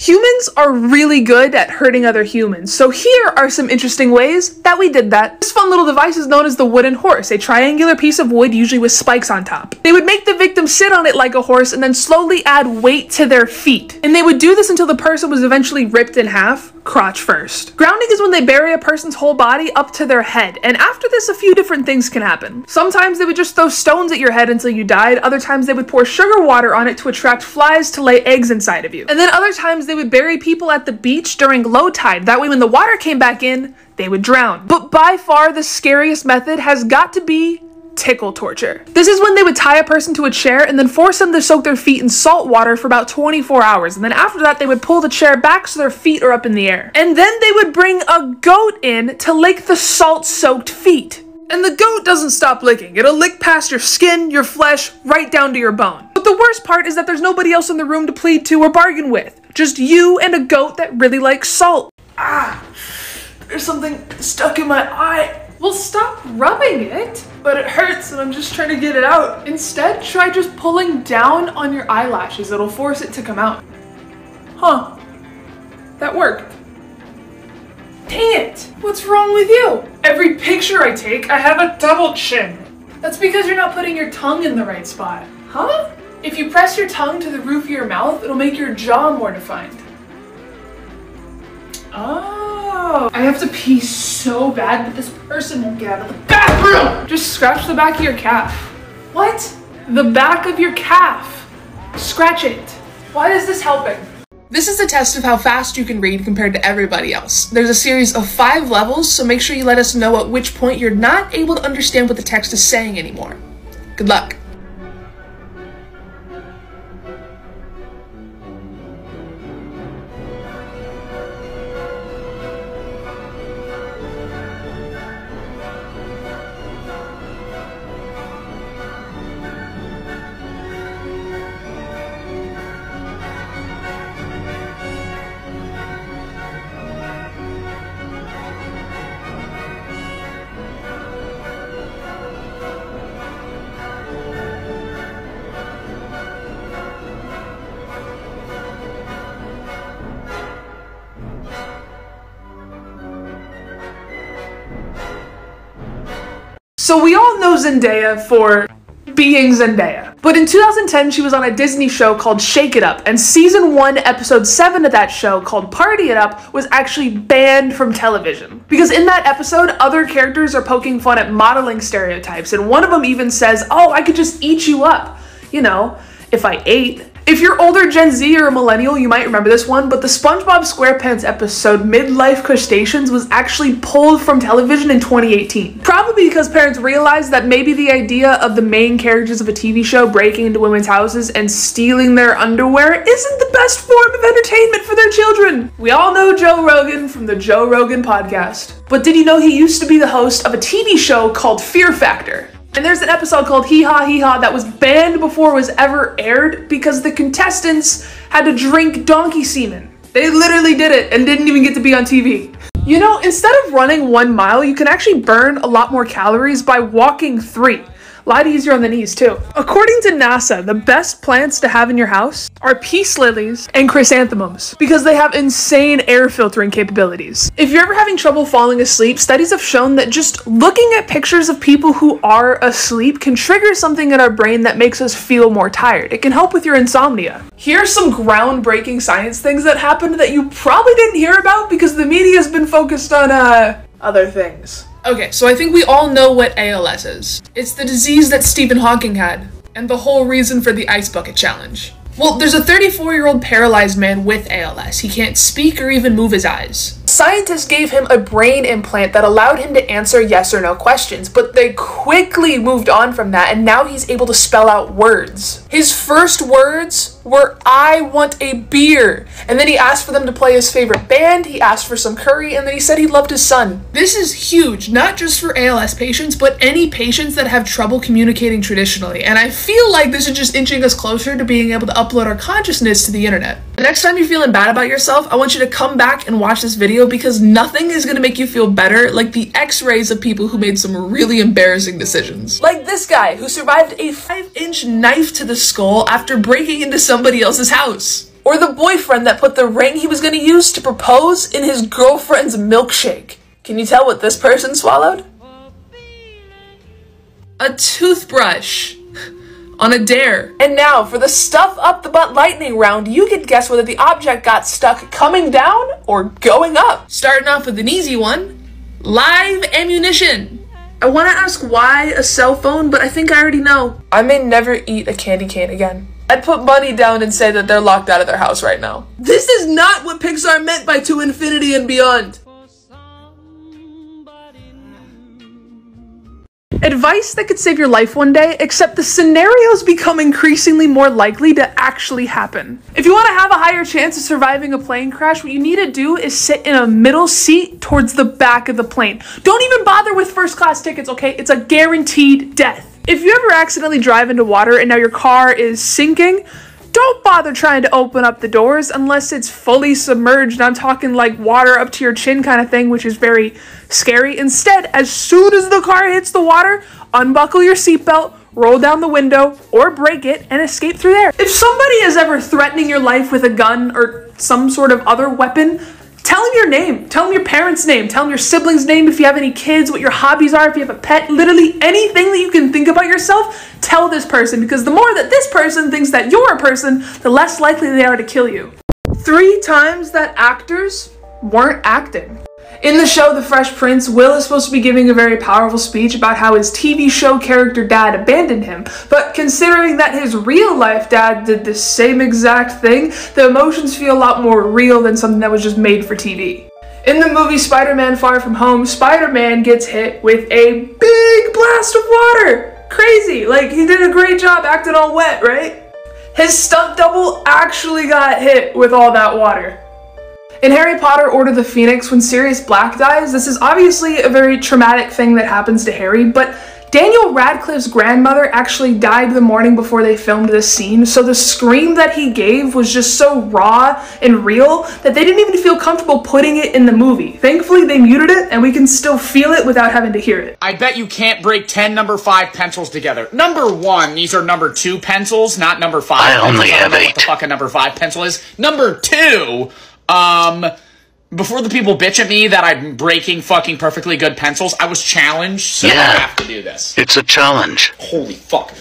Humans are really good at hurting other humans, so here are some interesting ways that we did that. This fun little device is known as the wooden horse, a triangular piece of wood usually with spikes on top. They would make the victim sit on it like a horse and then slowly add weight to their feet. And they would do this until the person was eventually ripped in half, crotch first. Grounding is when they bury a person's whole body up to their head, and after this a few different things can happen. Sometimes they would just throw stones at your head until you died, other times they would pour sugar water on it to attract flies to lay eggs inside of you. And then other times they would bury people at the beach during low tide, that way when the water came back in, they would drown. But by far the scariest method has got to be tickle torture. This is when they would tie a person to a chair and then force them to soak their feet in salt water for about 24 hours. And then after that, they would pull the chair back so their feet are up in the air. And then they would bring a goat in to lick the salt-soaked feet. And the goat doesn't stop licking. It'll lick past your skin, your flesh, right down to your bone. But the worst part is that there's nobody else in the room to plead to or bargain with. Just you and a goat that really likes salt. Ah, there's something stuck in my eye. Well, stop rubbing it. But it hurts and I'm just trying to get it out. Instead, try just pulling down on your eyelashes. It'll force it to come out. Huh. That worked. Dang it! What's wrong with you? Every picture I take, I have a double chin. That's because you're not putting your tongue in the right spot. Huh? If you press your tongue to the roof of your mouth, it'll make your jaw more defined. Oh, I have to pee so bad, but this person won't get out of the bathroom. Just scratch the back of your calf. What? The back of your calf. Scratch it. Why is this helping? This is a test of how fast you can read compared to everybody else. There's a series of 5 levels, so make sure you let us know at which point you're not able to understand what the text is saying anymore. Good luck. So we all know Zendaya for being Zendaya. But in 2010, she was on a Disney show called Shake It Up, and season 1, episode 7 of that show, called Party It Up, was actually banned from television. Because in that episode, other characters are poking fun at modeling stereotypes, and one of them even says, "Oh, I could just eat you up. You know, if I ate." If you're older Gen Z or a millennial, you might remember this one, but the SpongeBob SquarePants episode Midlife Crustaceans was actually pulled from television in 2018. Probably because parents realized that maybe the idea of the main characters of a TV show breaking into women's houses and stealing their underwear isn't the best form of entertainment for their children. We all know Joe Rogan from the Joe Rogan podcast. But did you know he used to be the host of a TV show called Fear Factor? And there's an episode called Hee Haw Hee Haw that was banned before it was ever aired because the contestants had to drink donkey semen. They literally did it and didn't even get to be on TV. You know, instead of running 1 mile, you can actually burn a lot more calories by walking 3. A lot easier on the knees too. According to NASA, the best plants to have in your house are peace lilies and chrysanthemums because they have insane air filtering capabilities. If you're ever having trouble falling asleep, studies have shown that just looking at pictures of people who are asleep can trigger something in our brain that makes us feel more tired. It can help with your insomnia. Here's some groundbreaking science things that happened that you probably didn't hear about because the media's been focused on other things. Okay, so I think we all know what ALS is. It's the disease that Stephen Hawking had, and the whole reason for the Ice Bucket Challenge. Well, there's a 34-year-old paralyzed man with ALS. He can't speak or even move his eyes. Scientists gave him a brain implant that allowed him to answer yes or no questions, but they quickly moved on from that, and now he's able to spell out words. His first words were, "I want a beer," and then he asked for them to play his favorite band, he asked for some curry, and then he said he loved his son. This is huge, not just for ALS patients, but any patients that have trouble communicating traditionally, and I feel like this is just inching us closer to being able to upload our consciousness to the internet. The next time you're feeling bad about yourself, I want you to come back and watch this video because nothing is gonna make you feel better like the x-rays of people who made some really embarrassing decisions. Like this guy who survived a 5-inch knife to the skull after breaking into somebody else's house. Or the boyfriend that put the ring he was going to use to propose in his girlfriend's milkshake. Can you tell what this person swallowed? A toothbrush. On a dare. And now for the stuff up the butt lightning round, you can guess whether the object got stuck coming down or going up. Starting off with an easy one. Live ammunition. I want to ask why a cell phone, but I think I already know. I may never eat a candy cane again. I'd put money down and say that they're locked out of their house right now. This is not what Pixar meant by To Infinity and Beyond. Advice that could save your life one day, except the scenarios become increasingly more likely to actually happen. If you want to have a higher chance of surviving a plane crash, what you need to do is sit in a middle seat towards the back of the plane. Don't even bother with first class tickets, okay? It's a guaranteed death. If you ever accidentally drive into water and now your car is sinking, don't bother trying to open up the doors unless it's fully submerged. I'm talking like water up to your chin kind of thing, which is very scary. Instead, as soon as the car hits the water, unbuckle your seatbelt, roll down the window, or break it, and escape through there. If somebody is ever threatening your life with a gun or some sort of other weapon, tell them your name, tell them your parents' name, tell them your siblings' name, if you have any kids, what your hobbies are, if you have a pet, literally anything that you can think about yourself, tell this person, because the more that this person thinks that you're a person, the less likely they are to kill you. 3 times that actors weren't acting. In the show The Fresh Prince, Will is supposed to be giving a very powerful speech about how his TV show character dad abandoned him, but considering that his real life dad did the same exact thing, the emotions feel a lot more real than something that was just made for TV. In the movie Spider-Man Far From Home, Spider-Man gets hit with a big blast of water. Crazy, like he did a great job acting all wet, right? His stunt double actually got hit with all that water. In Harry Potter Order of the Phoenix, when Sirius Black dies, this is obviously a very traumatic thing that happens to Harry, but Daniel Radcliffe's grandmother actually died the morning before they filmed this scene, so the scream that he gave was just so raw and real that they didn't even feel comfortable putting it in the movie. Thankfully, they muted it, and we can still feel it without having to hear it. I bet you can't break 10 number 5 pencils together. Number 1, these are number 2 pencils, not number 5 I pencils. only have 8. What the fuck a number 5 pencil is. Number 2, before the people bitch at me that I'm breaking fucking perfectly good pencils, I was challenged, so I have to do this. It's a challenge. Holy fuck.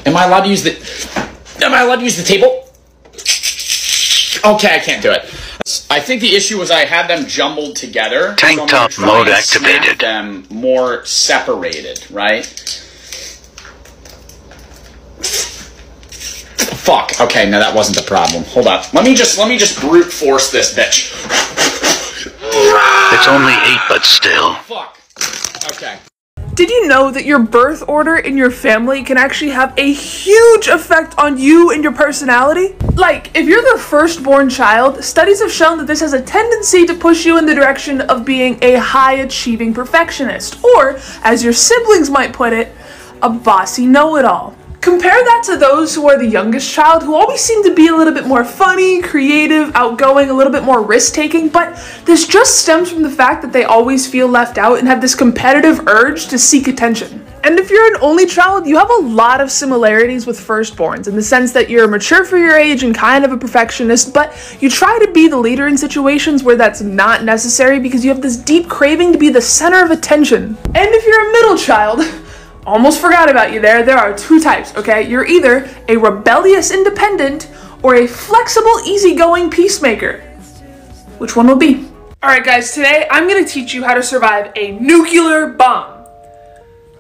Am I allowed to use the table? Okay, I can't do it. I think the issue was I had them jumbled together. Tank top mode activated. Them more separated, right? Fuck. Okay, no, that wasn't the problem. Hold up. Let me just brute force this bitch. It's only 8, but still. Fuck. Okay. Did you know that your birth order in your family can actually have a huge effect on you and your personality? Like, if you're the firstborn child, studies have shown that this has a tendency to push you in the direction of being a high-achieving perfectionist, or, as your siblings might put it, a bossy know-it-all. Compare that to those who are the youngest child, who always seem to be a little bit more funny, creative, outgoing, a little bit more risk-taking, but this just stems from the fact that they always feel left out and have this competitive urge to seek attention. And if you're an only child, you have a lot of similarities with firstborns in the sense that you're mature for your age and kind of a perfectionist, but you try to be the leader in situations where that's not necessary because you have this deep craving to be the center of attention. And if you're a middle child, almost forgot about you there. There are 2 types, okay? You're either a rebellious independent or a flexible, easygoing peacemaker. Which one will be? Alright guys, today I'm gonna teach you how to survive a nuclear bomb.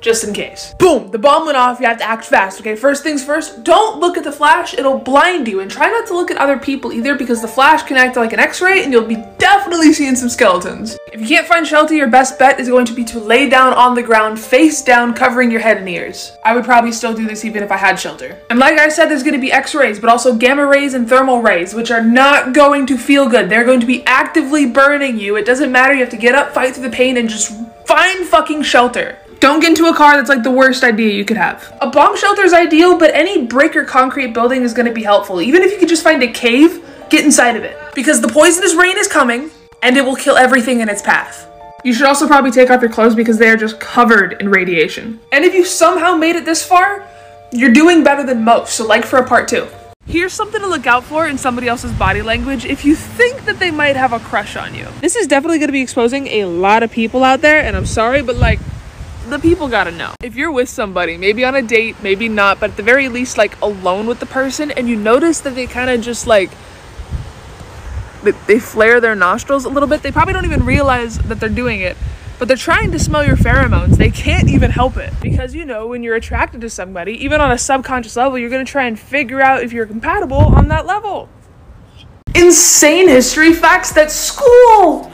Just in case. Boom, the bomb went off, you have to act fast, okay? First things first, don't look at the flash, it'll blind you, and try not to look at other people either because the flash can act like an x-ray and you'll be definitely seeing some skeletons. If you can't find shelter, your best bet is going to be to lay down on the ground, face down, covering your head and ears. I would probably still do this even if I had shelter. And like I said, there's going to be x-rays, but also gamma rays and thermal rays, which are not going to feel good. They're going to be actively burning you. It doesn't matter, you have to get up, fight through the pain, and just find fucking shelter. Don't get into a car that's like the worst idea you could have. A bomb shelter is ideal, but any brick or concrete building is going to be helpful. Even if you could just find a cave, get inside of it. Because the poisonous rain is coming, and it will kill everything in its path. You should also probably take off your clothes because they are just covered in radiation. And if you somehow made it this far, You're doing better than most, so like for a part 2. Here's something to look out for in somebody else's body language if you think that they might have a crush on you. This is definitely gonna be exposing a lot of people out there, and I'm sorry, but like, the people gotta know. If you're with somebody, maybe on a date, maybe not, but at the very least like alone with the person, and you notice that they kind of just like, they flare their nostrils a little bit, they probably don't even realize that they're doing it, but they're trying to smell your pheromones. They can't even help it. Because, you know, when you're attracted to somebody, even on a subconscious level, you're gonna try and figure out if you're compatible on that level. Insane history facts that school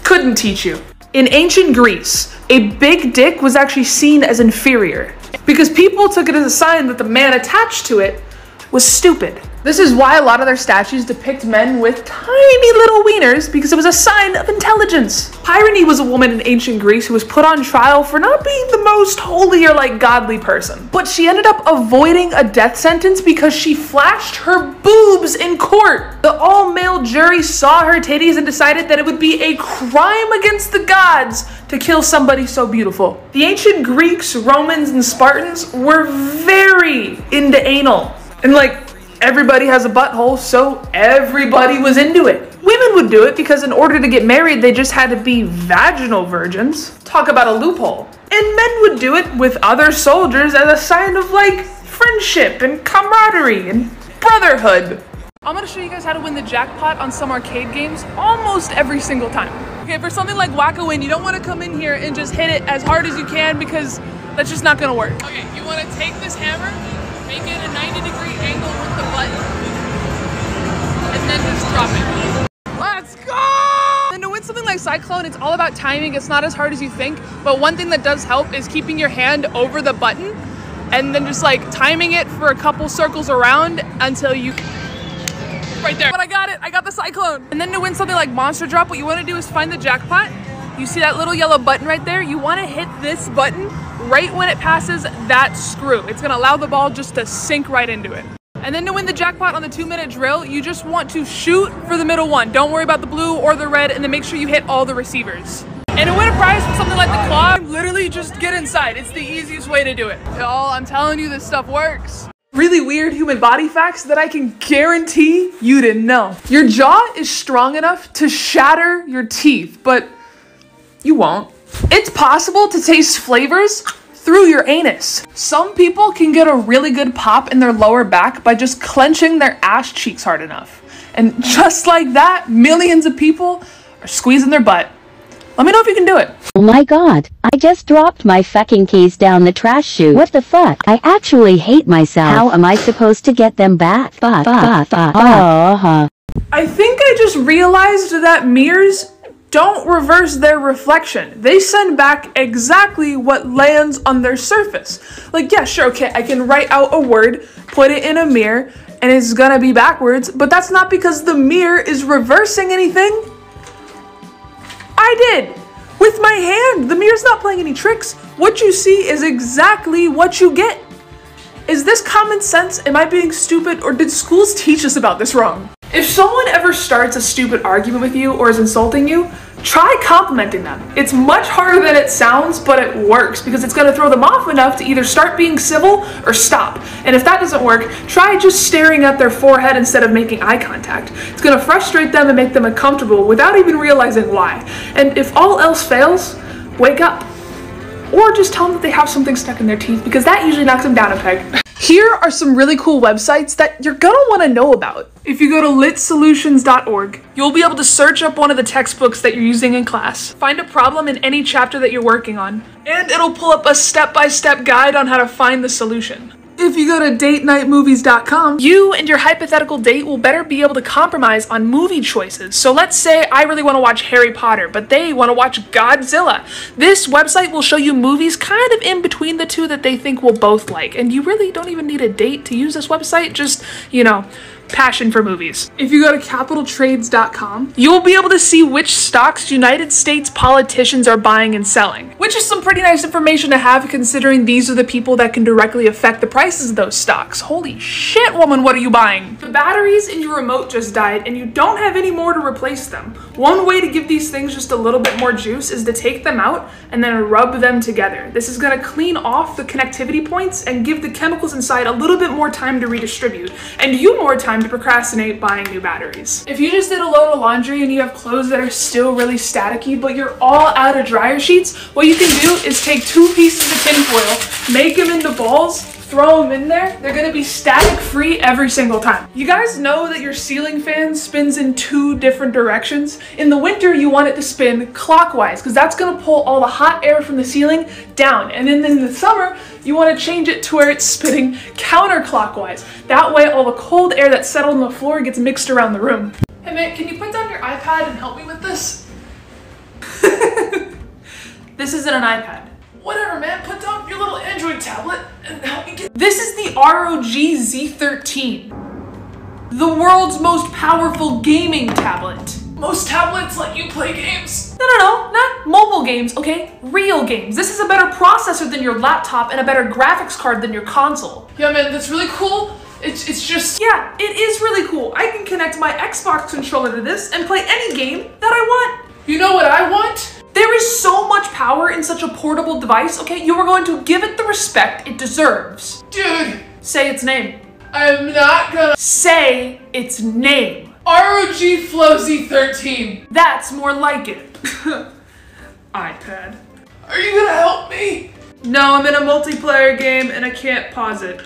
couldn't teach you. In ancient Greece, a big dick was actually seen as inferior because people took it as a sign that the man attached to it was stupid. This is why a lot of their statues depict men with tiny little wieners, because it was a sign of intelligence. Pyrene was a woman in ancient Greece who was put on trial for not being the most holy or like godly person. But she ended up avoiding a death sentence because she flashed her boobs in court. The all-male jury saw her titties and decided that it would be a crime against the gods to kill somebody so beautiful. The ancient Greeks, Romans, and Spartans were very into anal. And like, everybody has a butthole, so everybody was into it. Women would do it because in order to get married, they just had to be vaginal virgins. Talk about a loophole. And men would do it with other soldiers as a sign of like friendship and camaraderie and brotherhood. I'm gonna show you guys how to win the jackpot on some arcade games almost every single time. Okay, for something like Whack-A-Win, you don't wanna come in here and just hit it as hard as you can because that's just not gonna work. Okay, you wanna take this hammer, make it a 90-degree angle with the button, and then just drop it. Let's go! And to win something like Cyclone, it's all about timing. It's not as hard as you think, but one thing that does help is keeping your hand over the button and then just like timing it for a couple circles around until you... Right there. But I got it, I got the Cyclone. And then to win something like Monster Drop, what you wanna do is find the jackpot. You see that little yellow button right there? You wanna hit this button right when it passes that screw. It's gonna allow the ball just to sink right into it. And then to win the jackpot on the 2-minute drill, you just want to shoot for the middle one. Don't worry about the blue or the red, and then make sure you hit all the receivers. And to win a prize for something like the claw, literally just get inside. It's the easiest way to do it. Y'all, I'm telling you, this stuff works. Really weird human body facts that I can guarantee you didn't know. Your jaw is strong enough to shatter your teeth, but you won't. It's possible to taste flavors through your anus. Some people can get a really good pop in their lower back by just clenching their ass cheeks hard enough. And just like that, millions of people are squeezing their butt. Let me know if you can do it. Oh my god, I just dropped my fucking keys down the trash chute. What the fuck? I actually hate myself. How am I supposed to get them back? I think I just realized that mirrors don't reverse their reflection. They send back exactly what lands on their surface. Like, yeah, sure, okay, I can write out a word, put it in a mirror, and it's gonna be backwards, but that's not because the mirror is reversing anything. I did. With my hand. The mirror's not playing any tricks. What you see is exactly what you get. Is this common sense? Am I being stupid? Or did schools teach us about this wrong? If someone ever starts a stupid argument with you or is insulting you, try complimenting them. It's much harder than it sounds, but it works because it's gonna throw them off enough to either start being civil or stop. And if that doesn't work, try just staring at their forehead instead of making eye contact. It's gonna frustrate them and make them uncomfortable without even realizing why. And if all else fails, wake up. Or just tell them that they have something stuck in their teeth because that usually knocks them down a peg. Here are some really cool websites that you're gonna wanna know about. If you go to litsolutions.org, you'll be able to search up one of the textbooks that you're using in class, find a problem in any chapter that you're working on, and it'll pull up a step-by-step guide on how to find the solution. If you go to datenightmovies.com, you and your hypothetical date will better be able to compromise on movie choices. So let's say I really want to watch Harry Potter, but they want to watch Godzilla. This website will show you movies kind of in between the two that they think we'll both like. And you really don't even need a date to use this website, just, you know, passion for movies. If you go to capitaltrades.com, you'll be able to see which stocks United States politicians are buying and selling, which is some pretty nice information to have considering these are the people that can directly affect the prices of those stocks. Holy shit, woman, what are you buying? The batteries in your remote just died and you don't have any more to replace them, one way to give these things just a little bit more juice is to take them out and then rub them together. This is going to clean off the connectivity points and give the chemicals inside a little bit more time to redistribute, and you more time to procrastinate buying new batteries. If you just did a load of laundry and you have clothes that are still really staticky, but you're all out of dryer sheets, what you can do is take 2 pieces of tinfoil, make them into balls, throw them in there. They're gonna be static free every single time. You guys know that your ceiling fan spins in 2 different directions. In the winter, you want it to spin clockwise because that's gonna pull all the hot air from the ceiling down. And then in the summer, you wanna change it to where it's spinning counterclockwise. That way, all the cold air that's settled on the floor gets mixed around the room. Hey man, can you put down your iPad and help me with this? This isn't an iPad. Whatever, man, put down your little Android tablet and help me get— This is the ROG Z13. The world's most powerful gaming tablet. Most tablets let you play games. No, not mobile games, okay? Real games. This is a better processor than your laptop and a better graphics card than your console. Yeah, man, that's really cool. It's just— Yeah, it is really cool. I can connect my Xbox controller to this and play any game that I want. You know what I want? There is so much power in such a portable device, okay? You are going to give it the respect it deserves. Dude! Say its name. I'm not gonna— Say its name. ROG Flow Z13. That's more like it. iPad. Are you gonna help me? No, I'm in a multiplayer game and I can't pause it.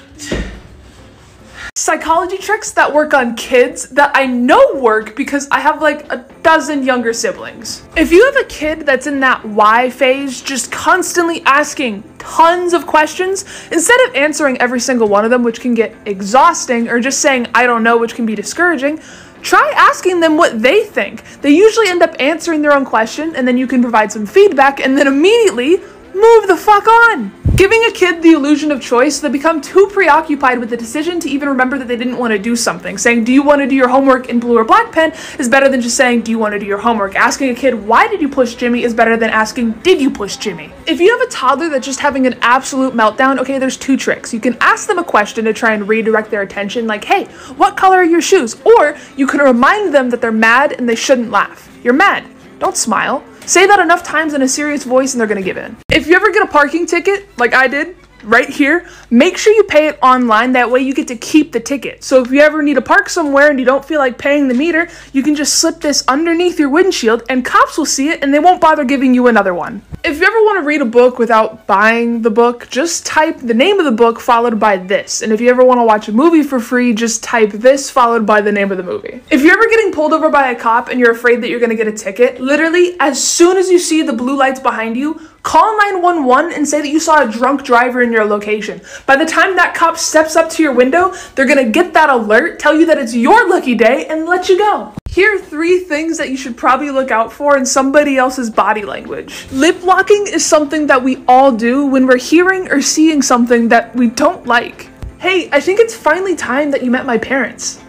Psychology tricks that work on kids that I know work because I have like a dozen younger siblings. If you have a kid that's in that why phase, just constantly asking tons of questions, instead of answering every single one of them, which can get exhausting, or just saying I don't know, which can be discouraging, try asking them what they think. They usually end up answering their own question, and then you can provide some feedback and then immediately move the fuck on. Giving a kid the illusion of choice, they become too preoccupied with the decision to even remember that they didn't want to do something. Saying, do you want to do your homework in blue or black pen is better than just saying, do you want to do your homework? Asking a kid, why did you push Jimmy is better than asking, did you push Jimmy? If you have a toddler that's just having an absolute meltdown, okay, there's 2 tricks. You can ask them a question to try and redirect their attention, like, hey, what color are your shoes? Or you can remind them that they're mad and they shouldn't laugh. You're mad. Don't smile. Say that enough times in a serious voice and they're gonna give in. If you ever get a parking ticket, like I did, right here, make sure you pay it online. That way you get to keep the ticket. So if you ever need to park somewhere and you don't feel like paying the meter, you can just slip this underneath your windshield and cops will see it and they won't bother giving you another one. If you ever want to read a book without buying the book, just type the name of the book followed by this. And if you ever want to watch a movie for free, just type this followed by the name of the movie. If you're ever getting pulled over by a cop and you're afraid that you're going to get a ticket, literally as soon as you see the blue lights behind you, call 911 and say that you saw a drunk driver in your location. By the time that cop steps up to your window, they're gonna get that alert, tell you that it's your lucky day, and let you go. Here are 3 things that you should probably look out for in somebody else's body language. Lip locking is something that we all do when we're hearing or seeing something that we don't like. Hey, I think it's finally time that you met my parents.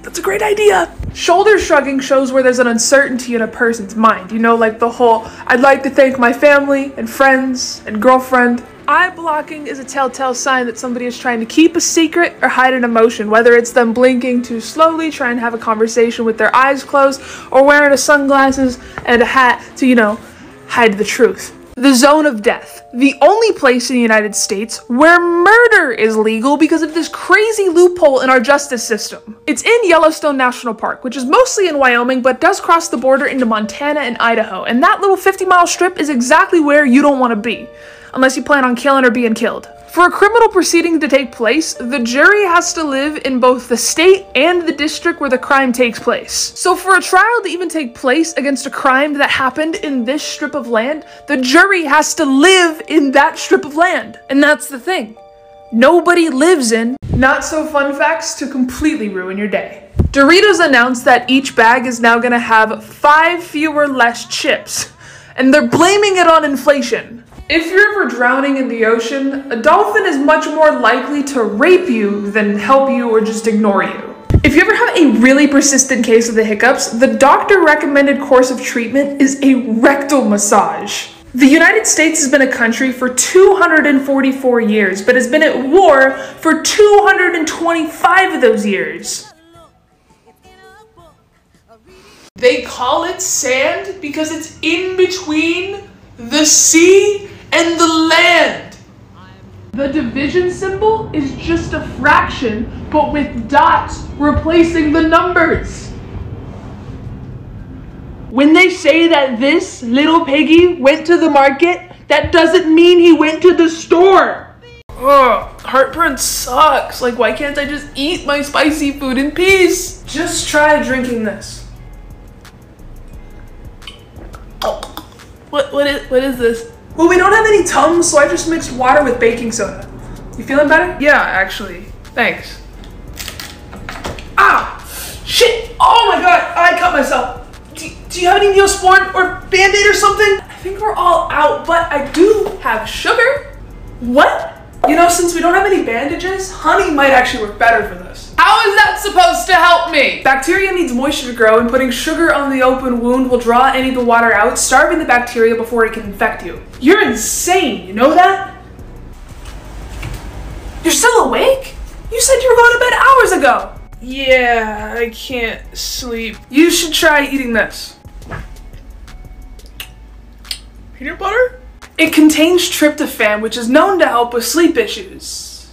That's a great idea. Shoulder shrugging shows where there's an uncertainty in a person's mind. You know, like the whole, I'd like to thank my family and friends and girlfriend. Eye blocking is a telltale sign that somebody is trying to keep a secret or hide an emotion, whether it's them blinking too slowly, trying to have a conversation with their eyes closed, or wearing sunglasses and a hat to, you know, hide the truth. The zone of death, the only place in the United States where murder is legal because of this crazy loophole in our justice system. It's in Yellowstone National Park, which is mostly in Wyoming, but does cross the border into Montana and Idaho, and that little 50-mile strip is exactly where you don't want to be, unless you plan on killing or being killed. For a criminal proceeding to take place, the jury has to live in both the state and the district where the crime takes place. So for a trial to even take place against a crime that happened in this strip of land, the jury has to live in that strip of land. And that's the thing. Nobody lives in not so fun facts to completely ruin your day. Doritos announced that each bag is now gonna have 5 fewer less chips, and they're blaming it on inflation. If you're ever drowning in the ocean, a dolphin is much more likely to rape you than help you or just ignore you. If you ever have a really persistent case of the hiccups, the doctor recommended course of treatment is a rectal massage. The United States has been a country for 244 years, but has been at war for 225 of those years. They call it sand because it's in between the sea and the land. The division symbol is just a fraction, but with dots replacing the numbers. When they say that this little piggy went to the market, that doesn't mean he went to the store. Ugh, heartburn sucks. Like, why can't I just eat my spicy food in peace? Just try drinking this. Oh, what is this? Well, we don't have any Tums, so I just mixed water with baking soda. You feeling better? Yeah, actually. Thanks. Ah! Shit! Oh my god! I cut myself. Do you have any Neosporin or Band-Aid or something? I think we're all out, but I do have sugar. What? You know, since we don't have any bandages, honey might actually work better for this. How is that supposed to help me? Bacteria needs moisture to grow, and putting sugar on the open wound will draw any of the water out, starving the bacteria before it can infect you. You're insane, you know that? You're still awake? You said you were going to bed hours ago. Yeah, I can't sleep. You should try eating this. Peanut butter? It contains tryptophan, which is known to help with sleep issues.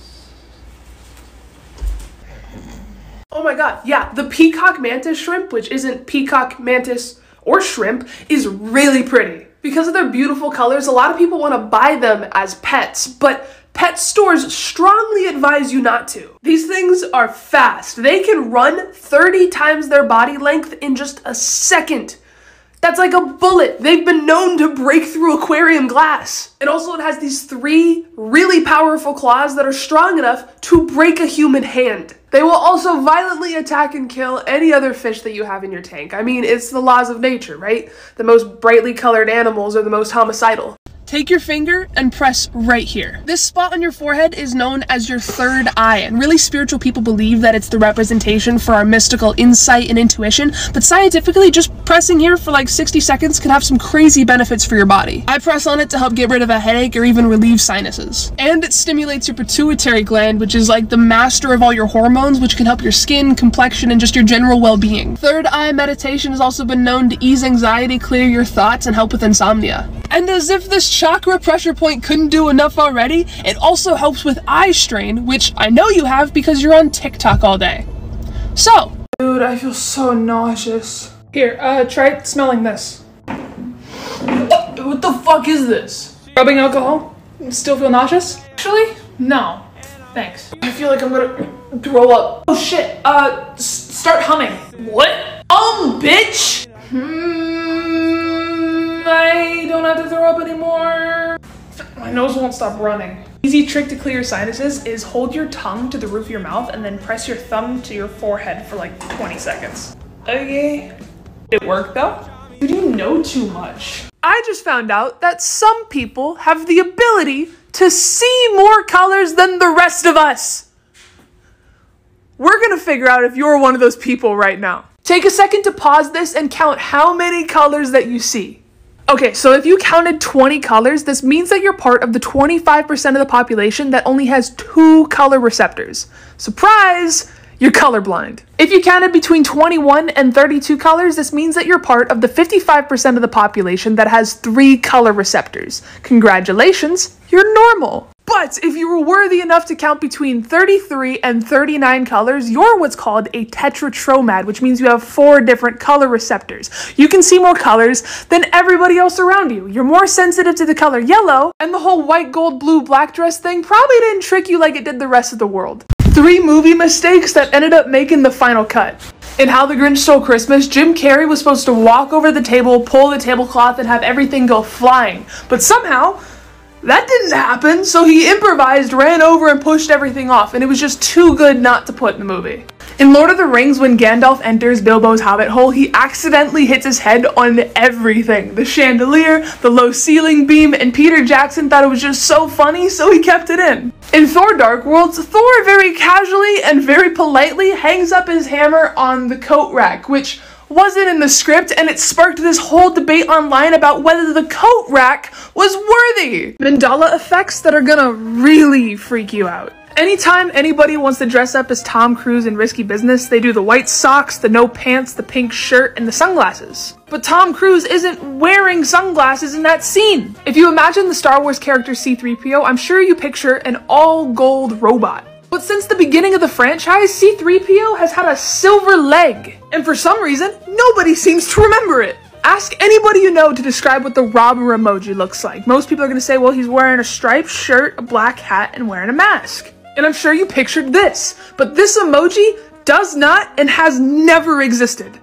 Oh my god, yeah, the peacock mantis shrimp, which isn't peacock mantis or shrimp, is really pretty. Because of their beautiful colors, a lot of people want to buy them as pets, but pet stores strongly advise you not to. These things are fast. They can run 30 times their body length in just a second. That's like a bullet. They've been known to break through aquarium glass. And also it has these 3 really powerful claws that are strong enough to break a human hand. They will also violently attack and kill any other fish that you have in your tank. I mean, it's the laws of nature, right? The most brightly colored animals are the most homicidal. Take your finger and press right here. This spot on your forehead is known as your third eye, and really spiritual people believe that it's the representation for our mystical insight and intuition, but scientifically, just pressing here for like 60 seconds can have some crazy benefits for your body. I press on it to help get rid of a headache or even relieve sinuses. And it stimulates your pituitary gland, which is like the master of all your hormones, which can help your skin, complexion, and just your general well-being. Third eye meditation has also been known to ease anxiety, clear your thoughts, and help with insomnia. And as if this chakra pressure point couldn't do enough already, it also helps with eye strain, which I know you have because you're on TikTok all day. So, dude, I feel so nauseous. Here, try smelling this. What the fuck is this? Rubbing alcohol? Still feel nauseous? Actually, no. Thanks. I feel like I'm gonna throw up. Oh shit, start humming. What? Bitch! I don't have to throw up anymore. My nose won't stop running. Easy trick to clear your sinuses is hold your tongue to the roof of your mouth and then press your thumb to your forehead for like 20 seconds. Okay. It worked though? Dude, you know too much. I just found out that some people have the ability to see more colors than the rest of us. We're gonna figure out if you're one of those people right now. Take a second to pause this and count how many colors that you see. Okay, so if you counted 20 colors, this means that you're part of the 25% of the population that only has 2 color receptors. Surprise! You're colorblind. If you counted between 21 and 32 colors, this means that you're part of the 55% of the population that has 3 color receptors. Congratulations, you're normal. But if you were worthy enough to count between 33 and 39 colors, you're what's called a tetratromad, which means you have 4 different color receptors. You can see more colors than everybody else around you. You're more sensitive to the color yellow, and the whole white, gold, blue, black dress thing probably didn't trick you like it did the rest of the world. 3 movie mistakes that ended up making the final cut. In How the Grinch Stole Christmas, Jim Carrey was supposed to walk over the table, pull the tablecloth, and have everything go flying. But somehow, that didn't happen, so he improvised, ran over, and pushed everything off, and it was just too good not to put in the movie. In Lord of the Rings, when Gandalf enters Bilbo's hobbit hole, he accidentally hits his head on everything. The chandelier, the low ceiling beam, and Peter Jackson thought it was just so funny, so he kept it in. In Thor Dark Worlds, Thor very casually and very politely hangs up his hammer on the coat rack, which wasn't in the script, and it sparked this whole debate online about whether the coat rack was worthy. Mandala effects that are gonna really freak you out. Anytime anybody wants to dress up as Tom Cruise in Risky Business, they do the white socks, the no pants, the pink shirt, and the sunglasses. But Tom Cruise isn't wearing sunglasses in that scene. If you imagine the Star Wars character C-3PO, I'm sure you picture an all-gold robot. But since the beginning of the franchise, C-3PO has had a silver leg. And for some reason, nobody seems to remember it. Ask anybody you know to describe what the robber emoji looks like. Most people are going to say, well, he's wearing a striped shirt, a black hat, and wearing a mask. And I'm sure you pictured this, but this emoji does not and has never existed.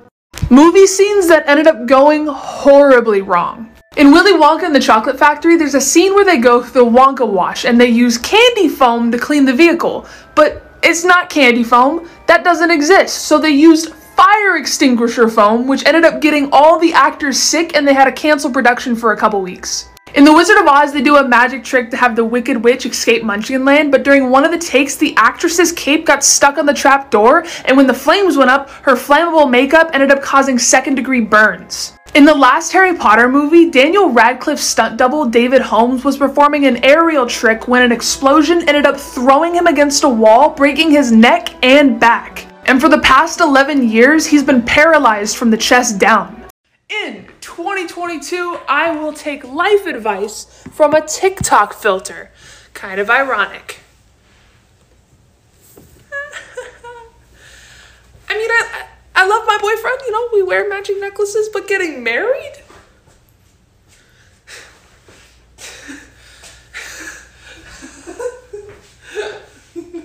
Movie scenes that ended up going horribly wrong. In Willy Wonka and the Chocolate Factory, there's a scene where they go through the Wonka wash and they use candy foam to clean the vehicle, but it's not candy foam. That doesn't exist. So they used fire extinguisher foam, which ended up getting all the actors sick, and they had to cancel production for a couple weeks. In The Wizard of Oz, they do a magic trick to have the Wicked Witch escape Munchkinland, but during one of the takes, the actress's cape got stuck on the trap door, and when the flames went up, her flammable makeup ended up causing second-degree burns. In the last Harry Potter movie, Daniel Radcliffe's stunt double, David Holmes, was performing an aerial trick when an explosion ended up throwing him against a wall, breaking his neck and back. And for the past 11 years, he's been paralyzed from the chest down. In 2022, I will take life advice from a TikTok filter. Kind of ironic. I mean, I love my boyfriend, you know, we wear matching necklaces, but getting married?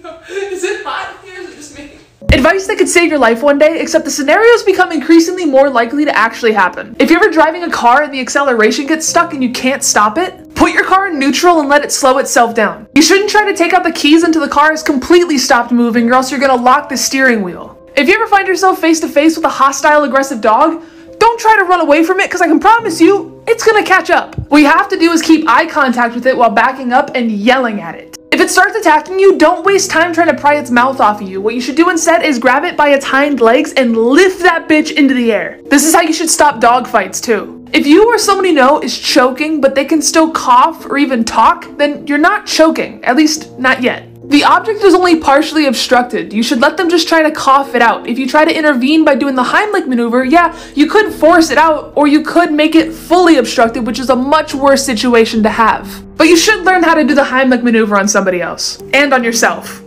No. Is it hot in here? Is it just me? Advice that could save your life one day, except the scenarios become increasingly more likely to actually happen. If you're ever driving a car and the acceleration gets stuck and you can't stop it, put your car in neutral and let it slow itself down. You shouldn't try to take out the keys until the car has completely stopped moving, or else you're gonna lock the steering wheel. If you ever find yourself face to face with a hostile, aggressive dog, don't try to run away from it, because I can promise you, it's gonna catch up. What you have to do is keep eye contact with it while backing up and yelling at it. If it starts attacking you, don't waste time trying to pry its mouth off of you. What you should do instead is grab it by its hind legs and lift that bitch into the air. This is how you should stop dog fights too. If you or somebody you know is choking, but they can still cough or even talk, then you're not choking, at least not yet. The object is only partially obstructed. You should let them just try to cough it out. If you try to intervene by doing the Heimlich maneuver, yeah, you could force it out, or you could make it fully obstructed, which is a much worse situation to have. But you should learn how to do the Heimlich maneuver on somebody else. And on yourself.